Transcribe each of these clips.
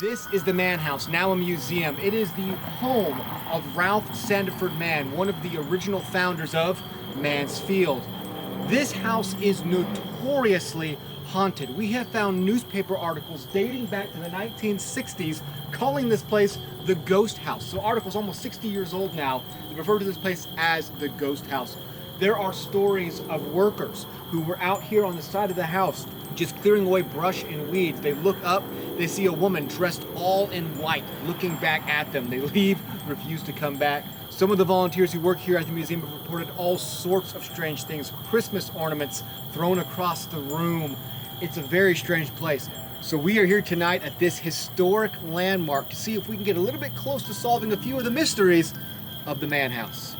This is the Mann House, now a museum. It is the home of Ralph Sandiford Mann, one of the original founders of Mansfield. This house is notoriously haunted. We have found newspaper articles dating back to the 1960s calling this place the Ghost House. So articles almost 60 years old now that refer to this place as the Ghost House. There are stories of workers who were out here on the side of the house just clearing away brush and weeds. They look up, they see a woman dressed all in white looking back at them. They leave, refuse to come back. Some of the volunteers who work here at the museum have reported all sorts of strange things. Christmas ornaments thrown across the room. It's a very strange place. So we are here tonight at this historic landmark to see if we can get a little bit close to solving a few of the mysteries of the Mann House.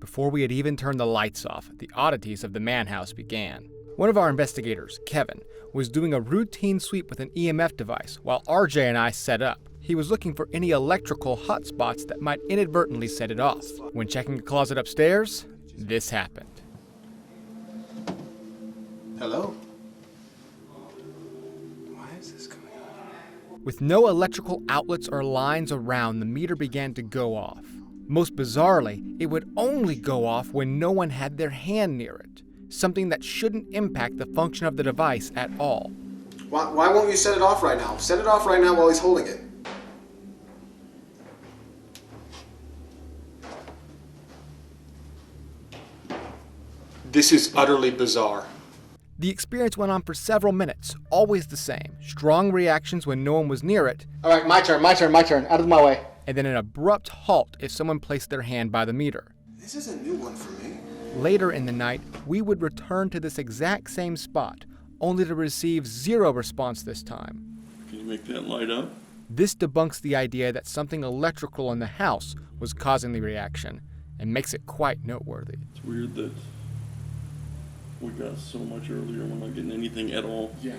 Before we had even turned the lights off, the oddities of the Mann House began. One of our investigators, Kevin, was doing a routine sweep with an EMF device while RJ and I set up. He was looking for any electrical hotspots that might inadvertently set it off. When checking the closet upstairs, this happened. Hello? Why is this going on? With no electrical outlets or lines around, the meter began to go off. Most bizarrely, it would only go off when no one had their hand near it, something that shouldn't impact the function of the device at all. Why won't you set it off right now? Set it off right now while he's holding it. This is utterly bizarre. The experience went on for several minutes, always the same. Strong reactions when no one was near it. All right, my turn. Out of my way. And then an abrupt halt if someone placed their hand by the meter. This is a new one for me. Later in the night, we would return to this exact same spot, only to receive zero response this time. Can you make that light up? This debunks the idea that something electrical in the house was causing the reaction, and makes it quite noteworthy. It's weird that we got so much earlier. We're not getting anything at all. Yeah.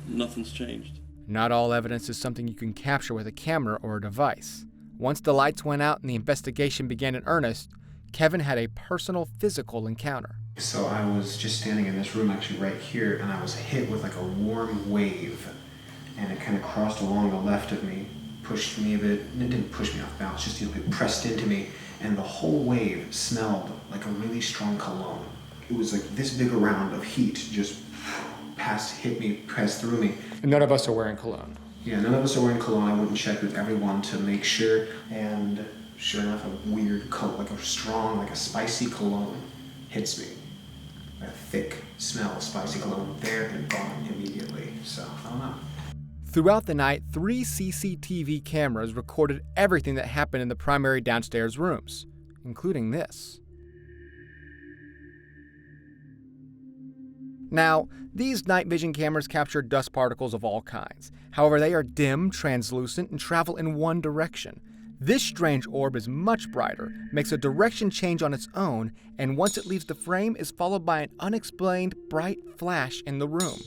Nothing's changed. Not all evidence is something you can capture with a camera or a device. Once the lights went out and the investigation began in earnest, Kevin had a personal physical encounter. So I was just standing in this room actually right here, and I was hit with like a warm wave, and it kind of crossed along the left of me, pushed me a bit, and it didn't push me off balance, just it pressed into me, and the whole wave smelled like a really strong cologne. It was like this big round of heat just passed through me. And none of us are wearing cologne. Yeah, none of us are wearing cologne. I went and checked with everyone to make sure, and sure enough, a weird cologne, like a strong, like a spicy cologne hits me. A thick smell of spicy cologne there and gone immediately. So, I don't know. Throughout the night, 3 CCTV cameras recorded everything that happened in the primary downstairs rooms, including this. Now, these night vision cameras capture dust particles of all kinds. However, they are dim, translucent, and travel in one direction. This strange orb is much brighter, makes a direction change on its own, and once it leaves the frame is followed by an unexplained bright flash in the room.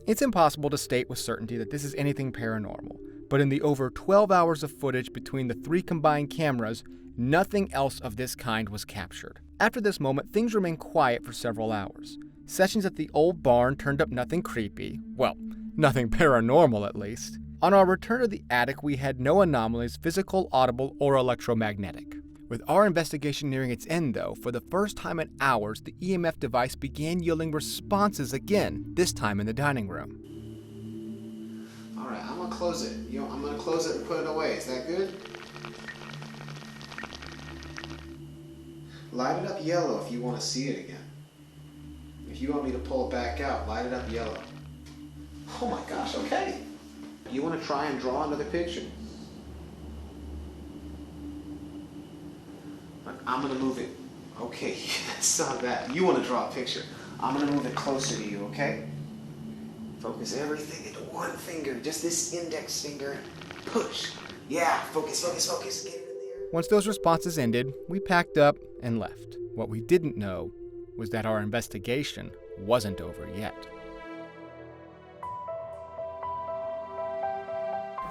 It's impossible to state with certainty that this is anything paranormal, but in the over 12 hours of footage between the 3 combined cameras, nothing else of this kind was captured. After this moment, things remained quiet for several hours. Sessions at the old barn turned up nothing creepy. Well, nothing paranormal at least. On our return to the attic, we had no anomalies, physical, audible, or electromagnetic. With our investigation nearing its end, though, for the first time in hours, the EMF device began yielding responses again, this time in the dining room. All right, I'm gonna close it. I'm gonna close it and put it away. Is that good? Light it up yellow if you want to see it again. If you want me to pull it back out, light it up yellow. Oh my gosh, okay. You want to try and draw another picture? I'm going to move it. Okay, that's not bad. You want to draw a picture. I'm going to move it closer to you, okay? Focus everything into one finger, just this index finger. Push. Yeah, focus. Get it in there. Once those responses ended, we packed up and left. What we didn't know was that our investigation wasn't over yet.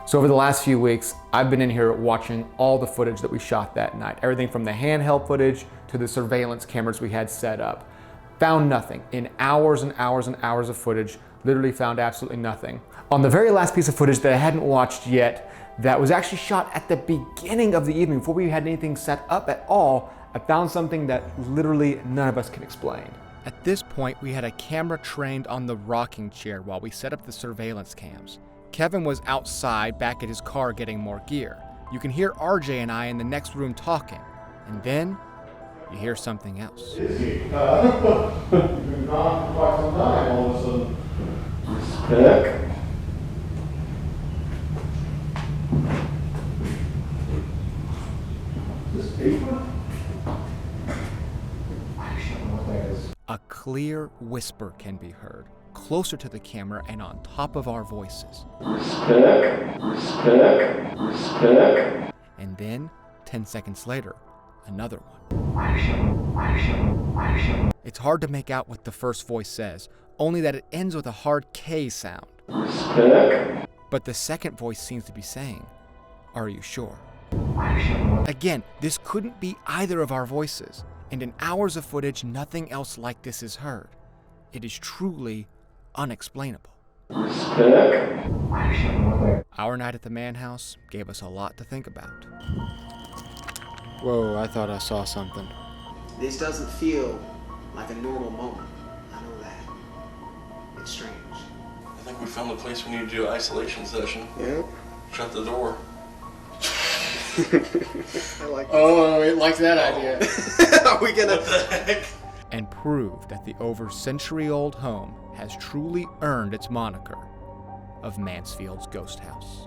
So over the last few weeks, I've been in here watching all the footage that we shot that night. Everything from the handheld footage to the surveillance cameras we had set up. Found nothing. In hours and hours and hours of footage, Literally found absolutely nothing. On the very last piece of footage that I hadn't watched yet, that was actually shot at the beginning of the evening, before we had anything set up at all, I found something that literally none of us can explain. At this point, we had a camera trained on the rocking chair while we set up the surveillance cams. Kevin was outside back at his car getting more gear. You can hear RJ and I in the next room talking, and then you hear something else. You've been gone for quite some time, all of a sudden. Respect. This paper? I actually don't know what that is. A clear whisper can be heard, closer to the camera and on top of our voices. Respect. Respect. Respect. And then, 10 seconds later, another one. It's hard to make out what the first voice says, only that it ends with a hard K sound. Respect. But the second voice seems to be saying, "Are you sure?" Again, this couldn't be either of our voices, and in hours of footage, nothing else like this is heard. It is truly unexplainable. Respect. Our night at the man house gave us a lot to think about. Whoa, I thought I saw something. This doesn't feel like a normal moment. I know that. It's strange. I think we found the place we need to do an isolation session. Yeah? Shut the door. I like Oh, it likes that idea. Are we gonna... What the heck? And proved that the over century-old home has truly earned its moniker of Mansfield's ghost house.